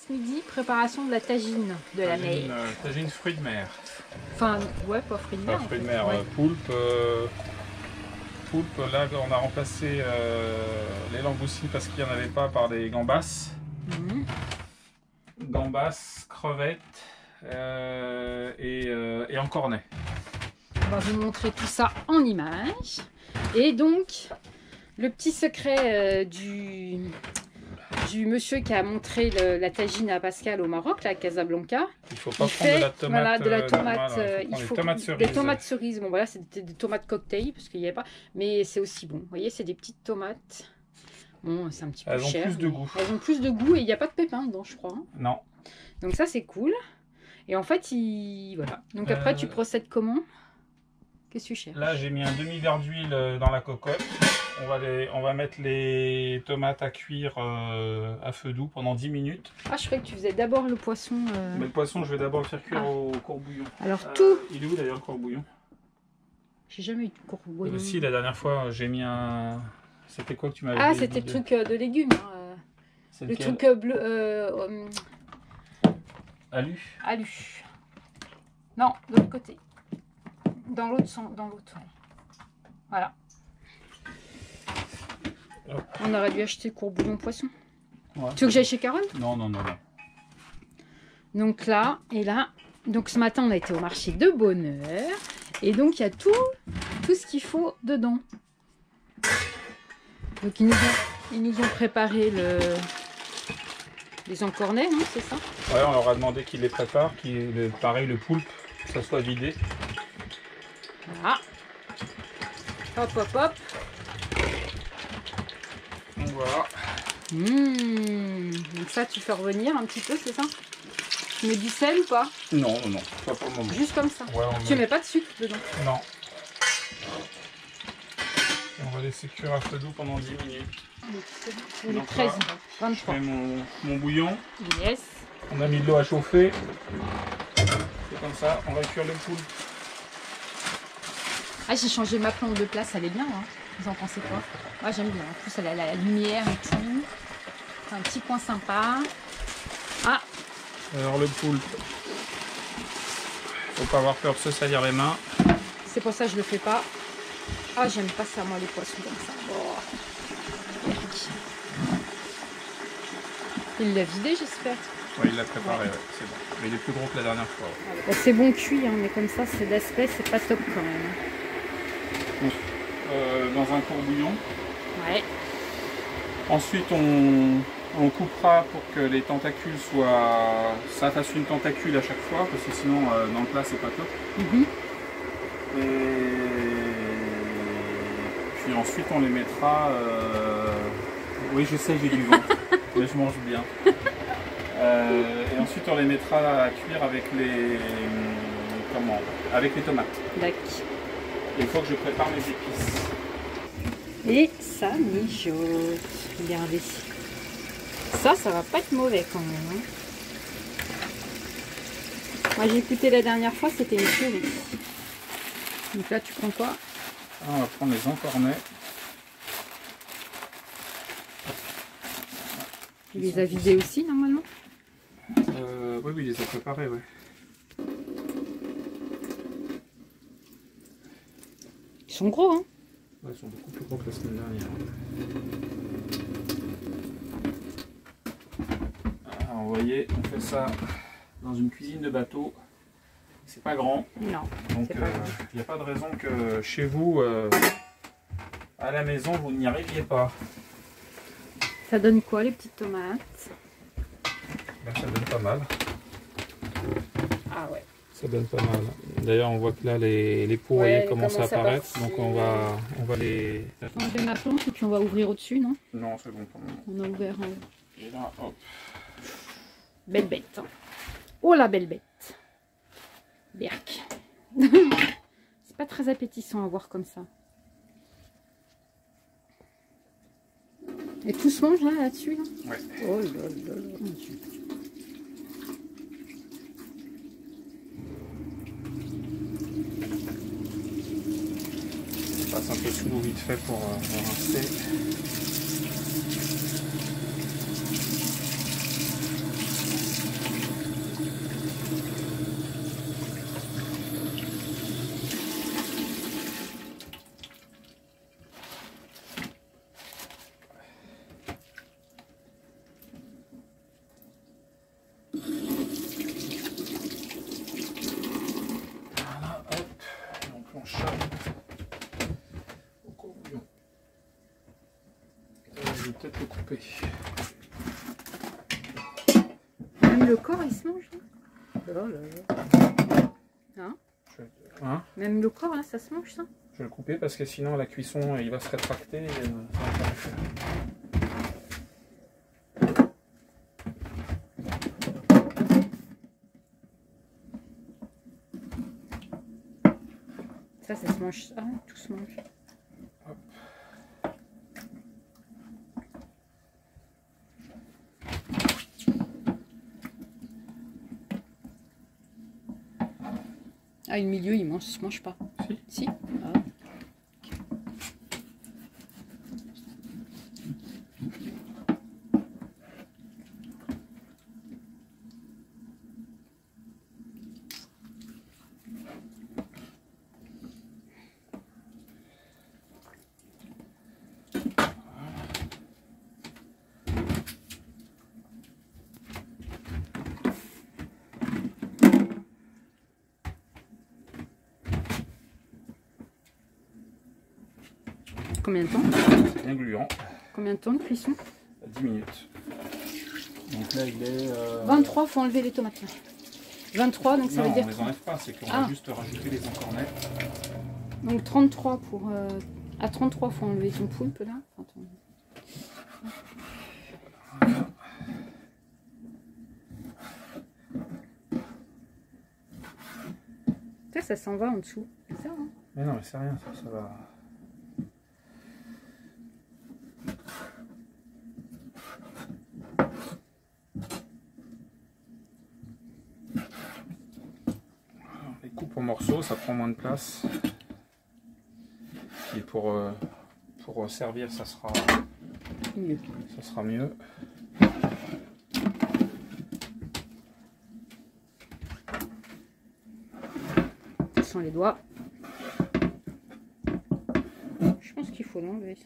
Ce midi, préparation de la tagine de la mer. Tagine fruits de mer. Enfin, ouais, pas fruits de mer. Fruits de mer, ouais. Poulpe. Poulpe, là on a remplacé les langoustines parce qu'il n'y en avait pas par des gambas. Gambas, crevettes et en cornet. On va vous montrer tout ça en images. Et donc, le petit secret du monsieur qui a montré la tagine à Pascal au Maroc, là, à Casablanca. Il faut pas prendre de la tomate. Voilà, de la tomate. Normale, il faut prendre des tomates cerises. Bon, voilà, c'était des tomates cocktail parce qu'il n'y avait pas. Mais c'est aussi bon. Vous voyez, c'est des petites tomates. Bon, c'est un petit peu cher. Elles ont plus de goût. Elles ont plus de goût et il n'y a pas de pépins dedans, je crois. Non. Donc ça, c'est cool. Et en fait, voilà. Donc après, tu procèdes comment? Qu'est-ce que tu cherches? Là, j'ai mis un demi-verre d'huile dans la cocotte. On va mettre les tomates à cuire à feu doux pendant 10 minutes. Ah, je croyais que tu faisais d'abord le poisson. Mais le poisson, je vais d'abord le faire cuire au courbouillon. Alors tout. Il est où d'ailleurs le courbouillon? J'ai jamais eu de courbouillon. Si, la dernière fois, j'ai mis un... C'était quoi que tu m'avais dit? Ah, c'était le truc de légumes. Hein. Le truc bleu... Alu. Alu. Non, de l'autre côté. Dans l'autre sens. Voilà. Hop. On aurait dû acheter courbouillon poisson. Ouais. Tu veux que j'aille chez Carole? Non. Donc là, et là. Donc ce matin, on a été au marché de Bonheur. Et donc, il y a tout ce qu'il faut dedans. Donc, ils nous ont préparé les encornets, non? C'est ça? Ouais, on leur a demandé qu'ils les préparent, pareil, le poulpe, que ça soit vidé. Voilà. Hop. Donc voilà. Donc ça, tu fais revenir un petit peu, c'est ça? Tu mets du sel ou pas? Non, pas pour le moment. Juste comme ça. Ouais, tu mets pas de sucre dedans? Non. Et on va laisser cuire à feu doux pendant 10 minutes. Les Donc 13, là, 23. je mets mon bouillon. Yes. On a mis de l'eau à chauffer. C'est comme ça, on va cuire le poulpe. Ah, j'ai changé ma plante de place, elle est bien. Hein. Vous en pensez quoi? Moi, j'aime bien. En plus, elle a la lumière et tout. C'est un petit coin sympa. Ah. Alors le poulpe, faut pas avoir peur de se salir les mains. C'est pour ça que je le fais pas. Ah, j'aime pas ça, moi, les poissons comme ça. Oh. Il l'a vidé, j'espère. Oui, il l'a préparé, ouais, c'est bon. Mais il est plus gros que la dernière fois. Ouais. Bon, c'est bon cuit, hein, mais comme ça, c'est d'aspect, c'est pas top quand même. Donc, dans un courbouillon. Ouais. Ensuite, on coupera pour que les tentacules soient... Ça fasse une tentacule à chaque fois, parce que sinon, dans le plat, c'est pas top. Et puis ensuite, on les mettra... Oui, je sais, j'ai du vent, mais je mange bien. Et ensuite, on les mettra à cuire avec avec les tomates. D'accord. Il faut que je prépare mes épices. Et ça mijote. Regardez. Ça va pas être mauvais quand même. Hein. Moi, j'ai écouté la dernière fois, c'était une tuerie. Donc là, tu prends quoi? On va prendre les encornets. Tu les as vidés aussi, normalement? Oui, il les a préparés, ouais. Ils sont gros, hein? Ouais, ils sont beaucoup plus gros que la semaine dernière. Alors, vous voyez, on fait ça dans une cuisine de bateau. C'est pas grand. Non. Donc, il n'y a pas de raison que chez vous, à la maison, vous n'y arriviez pas. Ça donne quoi, les petites tomates? Ben, ça donne pas mal. Ah ouais. Ça donne pas mal. D'ailleurs, on voit que là, les pots commencent à apparaître. Donc, on va les... Enlever ma plante et puis on va ouvrir au-dessus, non? Non, c'est bon pour le moment. On a ouvert en haut. Et là, hop. Belle bête. Hein. Oh la belle bête. Berk. C'est pas très appétissant à voir comme ça. Et tout se mange là-dessus là, Ouais. Oh là là là. Je passe un peu sous l'eau vite fait pour rincer. chat au courbouillon. Je vais peut-être le couper. Même le corps il se mange là. Oh là là. Hein? Hein? Même le corps là, ça se mange ça? Je vais le couper parce que sinon la cuisson il va se rétracter et ça va pas le faire. Ça se mange. Ah, tout se mange. Hop. Ah, le milieu, il se mange pas. Si. Si. Ah. Combien de temps? C'est bien gluant. Combien de temps de cuisson? 10 minutes. Donc là il est... 23, faut enlever les tomates là. 23, donc ça non, veut dire... on les enlève pas, c'est qu'on va juste rajouter les encornets. Donc 33 pour... À 33, faut enlever ton poulpe là. Attends. Ça s'en va en dessous. C'est ça, hein? Mais non, mais c'est rien, ça va... On les coupe en morceaux, ça prend moins de place. Et pour servir, ça sera mieux. Ça sera mieux. Sans les doigts. Je pense qu'il faut l'enlever.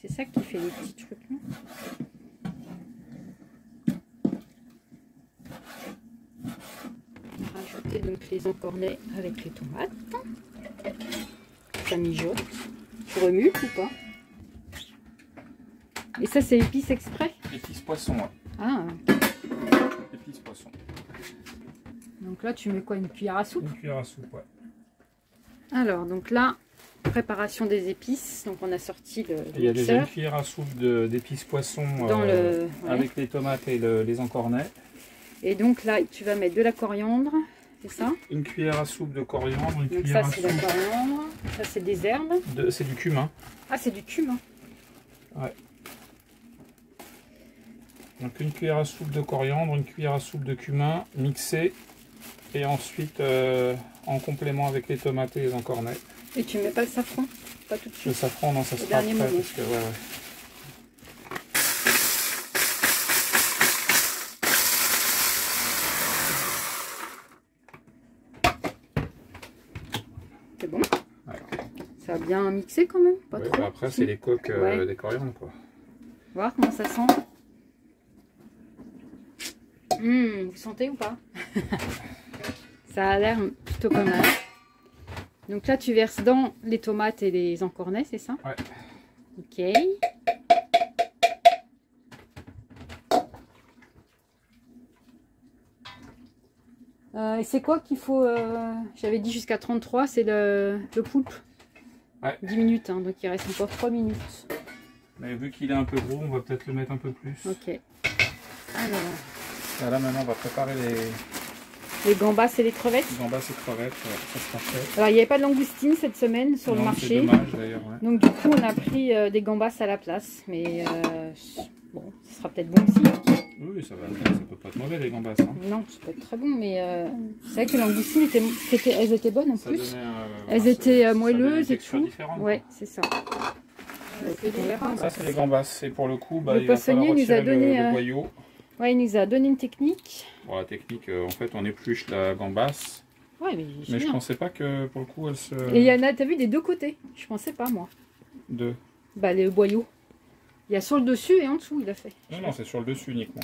C'est ça qui fait les petits trucs, non? Rajouter donc les encornets avec les tomates. Ça mijote. Tu remues ou pas? Et ça, c'est épices exprès? Épices poisson, ouais. Ah. Épices poisson. Donc là, tu mets quoi? Une cuillère à soupe? Une cuillère à soupe, ouais. Alors, donc là, préparation des épices. Donc on a sorti le Il y a déjà mixeur. une cuillère à soupe d'épices poisson Dans ouais. Avec les tomates et les encornets. Et donc là, tu vas mettre de la coriandre, c'est ça? Une cuillère à soupe de coriandre, une donc cuillère ça, à c'est soupe. la coriandre. Ça, c'est des herbes. C'est du cumin. Ah, c'est du cumin. Ouais. Donc une cuillère à soupe de coriandre, une cuillère à soupe de cumin mixé. Et ensuite, en complément avec les tomates et les encornets. Et tu mets pas le safran? Pas tout de suite. Le safran, non, ça sera après. Parce que, ouais. C'est bon. Ouais. Ça a bien mixé quand même, pas trop. Après, c'est les coques des coriandres, quoi. Voir comment ça sent. Vous sentez ou pas? Ça a l'air plutôt pas mal. Donc là, tu verses dans les tomates et les encornets, c'est ça? Ouais. Ok. Et c'est quoi qu'il faut... J'avais dit jusqu'à 33, c'est le poulpe. Ouais. 10 minutes, hein, donc il reste encore 3 minutes. Mais vu qu'il est un peu gros, on va peut-être le mettre un peu plus. Ok. Alors... Là, maintenant, on va préparer les gambas et les crevettes. Les gambas et crevettes, ça sera fait. Alors, il n'y avait pas de langoustine cette semaine sur le marché. C'est dommage, d'ailleurs. Ouais. Donc, du coup, on a pris des gambas à la place. Mais bon, ce sera peut-être bon aussi. Oui, ça peut pas être mauvais, les gambas. Hein. Non, ça peut être très bon. Mais c'est vrai que les langoustines, elles étaient bonnes en plus. Elles étaient moelleuses et tout. Ouais, c'est ça. Ça, c'est les gambas. Et pour le coup, bah, le poissonnier nous a donné le boyau. Ouais, il nous a donné une technique. Bon, la technique, en fait, on épluche la gambasse. Ouais, mais je pensais pas que pour le coup elle se... Et il y en a, t'as vu, des deux côtés. Je pensais pas, moi. Deux. Bah, les boyaux. Il y a sur le dessus et en dessous, il a fait. Non, non, c'est sur le dessus uniquement.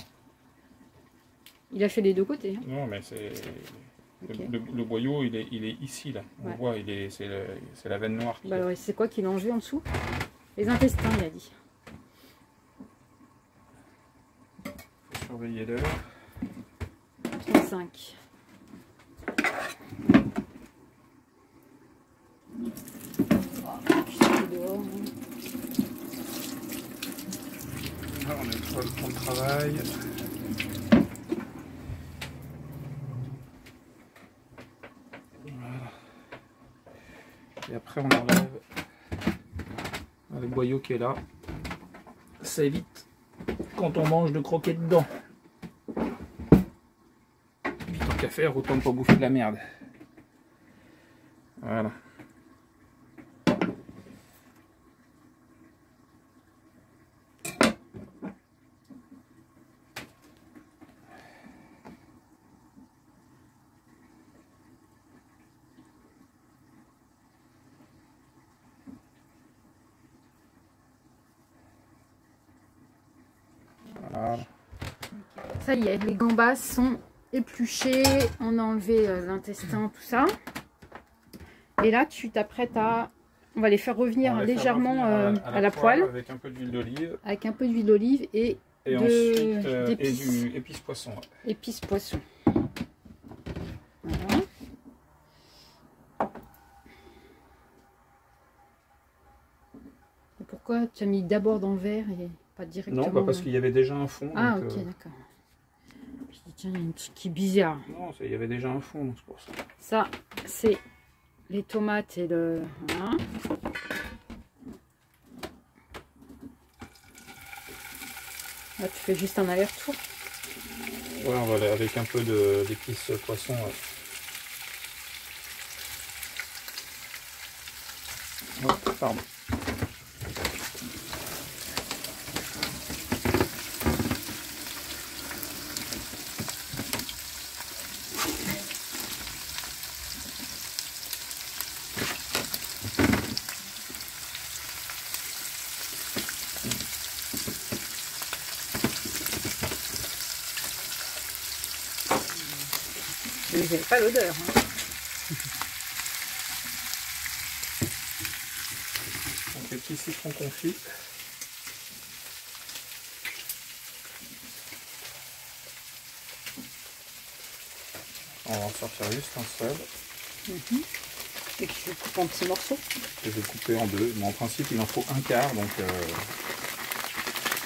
Il a fait les deux côtés. Hein. Non, mais c'est... Okay. Le boyau, il est ici, là. On voit, c'est la veine noire. Bah ouais, c'est quoi qu'il a enlevé en dessous? Les intestins, il a dit. Il faut surveiller l'heure. 35. Là, on nettoie le plan de travail. Voilà. Et après, on enlève le boyau qui est là. Ça évite quand on mange de croquer dedans. Puis tant qu'à faire, autant ne pas bouffer de la merde. Voilà. Voilà. Ça y est, les gambas sont épluchées, on a enlevé l'intestin, tout ça. Et là, tu t'apprêtes à... On va les faire revenir légèrement à la poêle. Avec un peu d'huile d'olive. Avec un peu d'huile d'olive et ensuite d'épices. Épices poisson. Épices poisson. Voilà. Et pourquoi tu as mis d'abord dans le verre et pas directement? Non, parce qu'il y avait déjà un fond. Ah, donc, ok, d'accord. Je dis, tiens, il y a une truc qui est bizarre. Non, il y avait déjà un fond, donc c'est pour ça. Ça, c'est les tomates et le... Voilà. Là, tu fais juste un aller-retour. Ouais, on va aller avec un peu d'épices poisson. Ouais. Oh, pardon. Vous n'avez pas l'odeur. Hein. Donc les petits citrons confits. On va en sortir juste un seul. Et que tu coupes en petits morceaux. Je vais couper en deux. Mais en principe, il en faut un quart. Donc,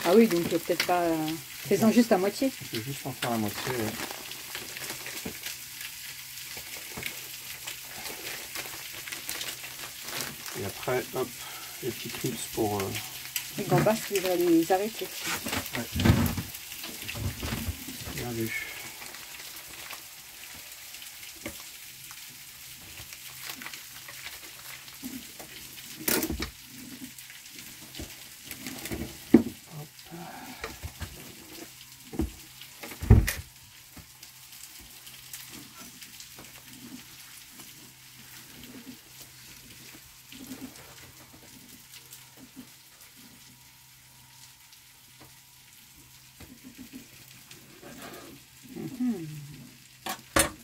ah oui, donc peut-être pas... Fais-en juste à moitié. je vais juste en faire la moitié. Ouais. Et après, hop, les petits crisps pour... Les gambas, tu vas les arrêter. Ouais. Bien vu.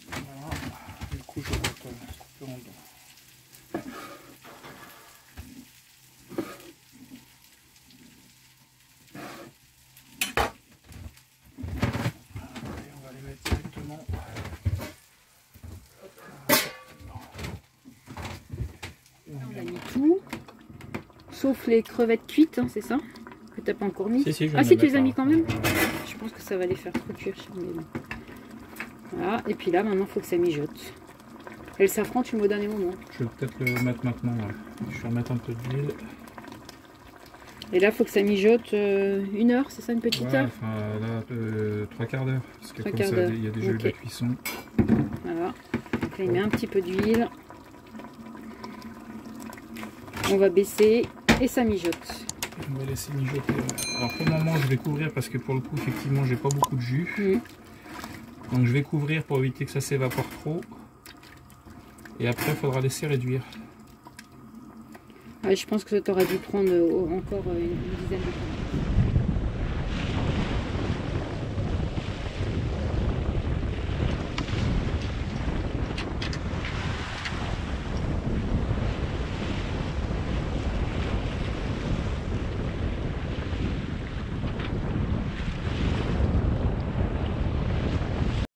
Voilà. Du coup, je vais couper en deux. Et on va les mettre directement. On a mis tout, sauf les crevettes cuites, hein, c'est ça? Que tu n'as pas encore mis. Si, ah si, tu les as mis quand même. Je pense que ça va les faire trop cuire. Voilà, et puis là, maintenant, il faut que ça mijote. Et le safran, tu le mets au dernier moment. Je vais peut-être le mettre maintenant. Ouais. Je vais remettre un peu d'huile. Et là, il faut que ça mijote 1 heure, c'est ça, une petite heure? Enfin, là, 3/4 d'heure. Parce que comme ça, il y a déjà eu de la cuisson. Voilà. Donc là, il met un petit peu d'huile. On va baisser et ça mijote. On va laisser mijoter. Alors pour le moment, je vais couvrir parce que pour le coup, effectivement, j'ai pas beaucoup de jus. Donc je vais couvrir pour éviter que ça s'évapore trop. Et après, il faudra laisser réduire. Ouais, je pense que tu aurais dû prendre encore une dizaine de temps.